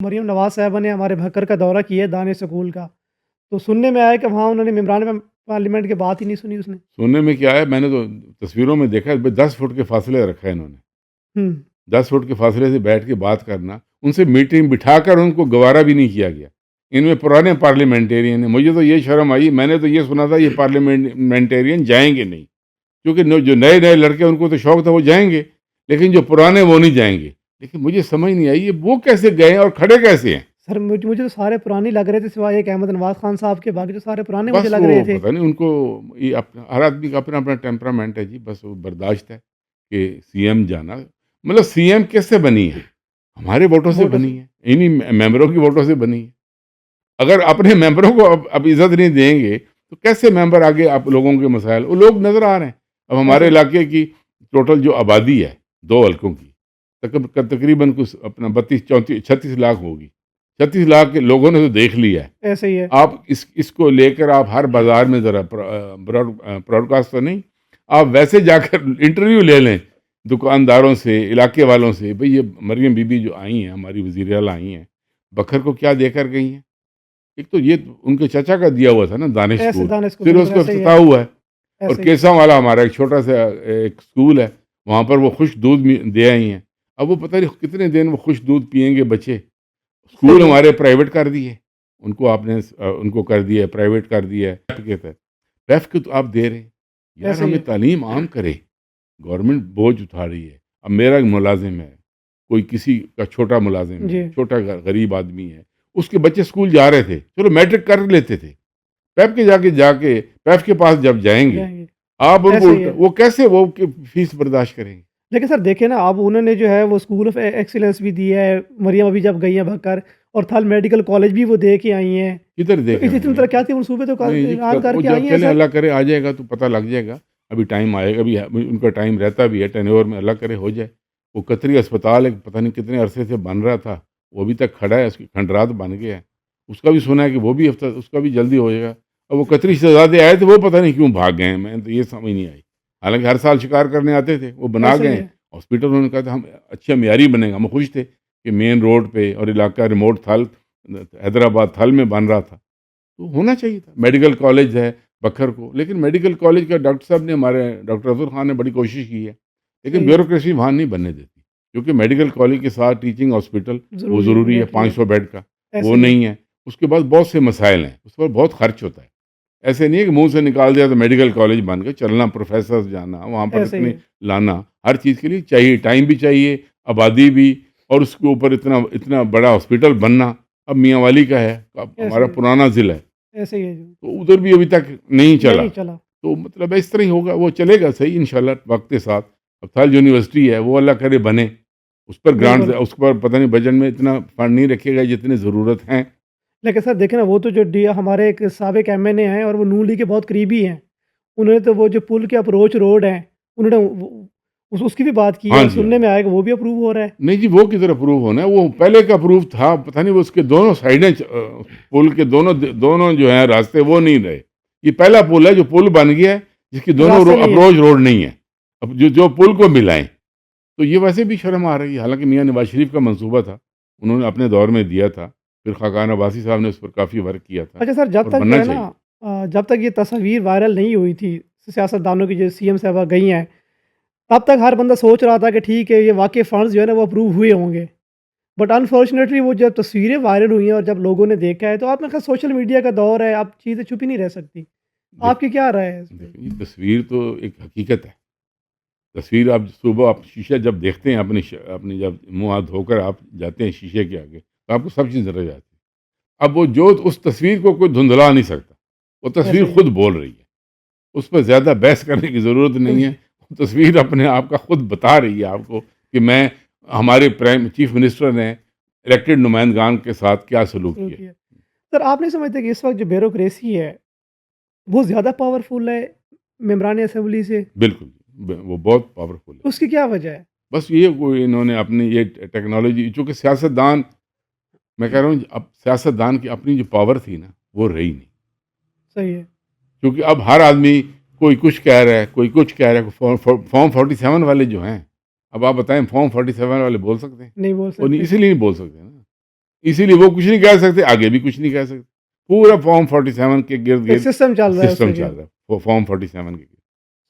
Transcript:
مریم نواز صاحبہ نے ہمارے بھکر کا دورہ کیا ہے دانش اسکول کا، تو سننے میں آیا کہ وہاں انہوں نے ممبران پارلیمنٹ کی بات ہی نہیں سنی اس نے۔ سننے میں کیا ہے، میں نے تو تصویروں میں دیکھا ہے 10 فٹ کے فاصلے رکھا ہے انہوں نے، ہوں 10 فٹ کے فاصلے سے بیٹھ کے بات کرنا، ان سے میٹنگ بٹھا کر ان کو گوارا بھی نہیں کیا گیا۔ ان میں پرانے پارلیمنٹیرین ہیں، مجھے تو یہ شرم آئی، میں نے تو یہ سنا تھا یہ پارلیمنٹیرین جائیں گے نہیں، کیونکہ جو نئے نئے لڑکے ان کو تو شوق تھا وہ جائیں گے، لیکن جو پرانے وہ نہیں جائیں گے۔ لیکن مجھے سمجھ نہیں آئی یہ وہ کیسے گئے اور کھڑے کیسے ہیں؟ سر مجھے تو سارے پرانے لگ رہے تھے سوائے ایک احمد نواز خان صاحب کے، باقی تو سارے پرانے مجھے بس لگ وہ رہے تھے۔ پتہ نہیں ان کو یہ ہر آدمی کا اپنا اپنا ٹیمپرامنٹ ہے جی، بس وہ برداشت ہے کہ سی ایم جانا، مطلب سی ایم کیس سے بنی ہے؟ ہمارے ووٹوں سے ووٹوں سے۔ بنی ہے، انہی ممبروں کی ووٹوں سے بنی ہے۔ اگر اپنے ممبروں کو اب عزت نہیں دیں گے تو کیسے ممبر آگے آپ لوگوں کے مسائل، وہ لوگ نظر آ رہے ہیں۔ اب ہمارے ایسے علاقے کی ٹوٹل جو آبادی ہے 2 حلقوں کی تقریباً کچھ اپنا 32 34 36 لاکھ ہوگی، 36 لاکھ کے لوگوں نے تو دیکھ لیا ہے۔ ایسے ہی ہے۔ آپ اس کو لے کر آپ ہر بازار میں ذرا براڈ کاسٹ تو نہیں، آپ ویسے جا کر انٹرویو لے لیں دکانداروں سے، علاقے والوں سے، بھئی یہ مریم بی بی جو آئی ہیں، ہماری وزیر اعلیٰ آئی ہیں، بکھر کو کیا دے کر گئی ہیں؟ ایک تو یہ ان کے چچا کا دیا ہوا تھا نا دانش ایسے اسکول، دانش کو پھر اس بالکل کا ایسے ہی ہے۔ افتتاح ہوا ہے۔ اور ایسے ہی ہے۔ کیسا والا ہمارا ایک چھوٹا سا ایک اسکول ہے، وہاں پر وہ خوش دودھ دے آئی ہیں۔ اب وہ پتہ نہیں کتنے دن وہ خوش دودھ پئیں گے بچے۔ اسکول صحیح ہے۔ ہمارے پرائیویٹ کر دیے، ان کو آپ نے ان کو کر دیا ہے پرائیویٹ کر دیا ہے، پیف کے تو آپ دے رہے ہیں یار، ایسے ہی ہمیں ہے۔ تعلیم عام کرے۔ گورنمنٹ بوجھ اٹھا رہی ہے۔ اب میرا ایک ملازم ہے، کوئی کسی کا چھوٹا ملازم ہے، جی چھوٹا غریب آدمی ہے، اس کے بچے اسکول جا رہے تھے، چلو میٹرک کر لیتے تھے، پیپ کے پیپ کے پاس جب جائیں گے جائیں گے۔ آپ ان کو ایسے ہی ہے۔ وہ کیسے وہ فیس برداشت کریں گے؟ لیکن سر دیکھیں نا، اب انہوں نے جو ہے وہ اسکول آف ایکسیلنس بھی دی ہے، مریم ابھی جب گئی ہیں بھکر، اور تھل میڈیکل کالج بھی وہ دے کے آئی ہیں، کدھر تو دیکھیں اسی انہوں نے؟ طرح کیا تھی منصوبے تو نہیں جی، اعلان کر وہ کے جب آئی ہیں چلے سر۔ اللہ کرے آ جائے گا تو پتہ لگ جائے گا، ابھی ٹائم آئے گا، ابھی ان کا ٹائم رہتا بھی ہے ٹینیور میں، اللہ کرے ہو جائے۔ وہ قطری اسپتال ہے، پتہ نہیں کتنے عرصے سے بن رہا تھا، وہ ابھی تک کھڑا ہے، اس کی کھنڈرات بن گیا ہے، اس کا بھی سنا ہے کہ وہ بھی اس کا بھی جلدی ہو جائے گا۔ اور وہ قطری شہزادے آئے تھے، وہ پتہ نہیں کیوں بھاگ گئے ہیں، میں تو یہ سمجھ نہیں آئی، حالانکہ ہر سال شکار کرنے آتے تھے، وہ بنا ایسے گئے ہی ہیں ہے۔ ہاسپٹل۔ انہوں نے کہا تھا ہم اچھا معیاری بنے گا، ہم خوش تھے کہ مین روڈ پہ اور علاقہ ریموٹ تھل حیدرآباد تھل میں بن رہا تھا، تو ہونا چاہیے تھا۔ میڈیکل کالج ہے بکھر کو، لیکن میڈیکل کالج کا ڈاکٹر صاحب نے، ہمارے ڈاکٹر افضل خان نے بڑی کوشش کی ہے، لیکن صحیح ہے۔ بیوروکریسی وہاں نہیں بننے دیتی، کیونکہ میڈیکل کالج کے ساتھ ٹیچنگ ہاسپٹل وہ ضروری ضروری ہے، ہے۔ 500 بیڈ کا ایسے وہ ہی ہے۔ نہیں ہے۔ اس کے بعد بہت سے مسائل ہیں، اس پر بہت خرچ ہوتا ہے۔ ایسے نہیں ہے کہ منہ سے نکال دیا تو میڈیکل کالج بن گئے، چلنا، پروفیسر جانا وہاں پر، ایسے ہی اتنے ہے۔ لانا، ہر چیز کے لیے چاہیے، ٹائم بھی چاہیے، آبادی بھی، اور اس کے اوپر اتنا بڑا ہاسپٹل بننا۔ اب میاں والی کا ہے، اب ایسے ہمارا ہی ہے۔ پرانا ضلع ہے، ایسے ہی ہے جو تو ادھر بھی ابھی تک نہیں چلا، نہیں چلا۔ تو مطلب اس طرح ہی ہوگا، وہ چلے گا صحیح انشاءاللہ وقت کے ساتھ۔ اب تھل یونیورسٹی ہے، وہ اللہ کرے بنے، اس پر گرانٹ، بالکل۔ اس پر پتہ نہیں بجٹ میں اتنا فنڈ نہیں رکھے گا جتنے ضرورت ہیں۔ لیکن سر دیکھیں نا، وہ تو جو ہمارے ایک سابق ایم این اے ہیں اور وہ نون لیگ کے بہت قریبی ہیں، انہوں نے تو وہ جو پل کے اپروچ روڈ ہیں، انہوں نے اس کی بھی بات کی ہے، ہاں اور جی، ہاں سننے جی۔ میں آئے گا وہ بھی اپروو ہو رہا ہے۔ نہیں جی، وہ کدھر اپروو ہونا ہے، وہ پہلے کا اپروو تھا، پتہ نہیں وہ اس کے دونوں سائڈیں پل کے دونوں جو ہیں راستے وہ نہیں رہے۔ یہ پہلا پل ہے جو پل بن گیا ہے، جس کی دونوں راستے نہیں ہے۔ اپروچ روڈ نہیں ہے، اب جو پل کو ملائیں، تو یہ ویسے بھی شرم آ رہی ہے۔ حالانکہ میاں نواز شریف کا منصوبہ تھا، انہوں نے اپنے دور میں دیا تھا، پھر خاقان عباسی صاحب نے اس پر کافی ورک کیا تھا، اچھا سر، جب اور تک جو بننا ہے چاہیے۔ نا، جب تک یہ تصاویر وائرل نہیں ہوئی تھی سیاست دانوں کی جو سی ایم صاحبہ گئی ہیں، تب تک ہر بندہ سوچ رہا تھا کہ ٹھیک ہے یہ واقعی فنڈز جو ہے نا وہ اپروو ہوئے ہوں گے، بٹ انفارچونیٹلی وہ جب تصویریں وائرل ہوئی ہیں اور جب لوگوں نے دیکھا ہے، تو آپ نے کہا سوشل میڈیا کا دور ہے، اب چیزیں چھپی نہیں رہ سکتی۔ آپ کی کیا رائے ہے اس پہ؟ دیکھیں یہ تصویر تو ایک حقیقت ہے۔ تصویر آپ صبح آپ شیشہ جب دیکھتے ہیں، اپنی جب منہ ہاتھ دھو کر آپ جاتے ہیں شیشے کے آگے، تو آپ کو سب چیز نظر جاتی ہے۔ اب وہ جو اس تصویر کو کوئی دھندلا نہیں سکتا، وہ تصویر ایسے ہی ہے۔ خود بول رہی ہے، اس پہ زیادہ بحث کرنے کی ضرورت نہیں ہے۔ وہ تصویر اپنے آپ کا خود بتا رہی ہے آپ کو کہ میں، ہمارے چیف منسٹر نے الیکٹڈ نمائندگان کے ساتھ کیا سلوک کیا۔ ہے۔ سر آپ نہیں سمجھتے کہ اس وقت جو بیوروکریسی ہے وہ زیادہ پاورفل ہے ممبران اسمبلی سے؟ بالکل، وہ بہت پاورفل ہے۔ اس کی کیا وجہ ہے؟ بس یہ کوئی انہوں نے اپنی یہ ٹیکنالوجی، چونکہ سیاستدان، میں کہہ رہا ہوں اب سیاستدان کی اپنی جو پاور تھی نا وہ رہی نہیں، صحیح ہے۔ کیونکہ اب ہر آدمی کوئی کچھ کہہ رہا ہے، کوئی کچھ کہہ رہا ہے۔ فارم 47 والے جو ہیں، اب آپ بتائیں فارم 47 والے بول سکتے ہیں؟ نہیں بول وہ نہیں، سکتے۔ اسی لیے نہیں بول سکتے نا اسی لیے وہ کچھ نہیں کہہ سکتے، آگے بھی کچھ نہیں کہہ سکتے، پورا فارم 47 کے گرد ایک گرد سسٹم چل رہا ہے اس سسٹم کے چل رہا ہے فارم 47 کے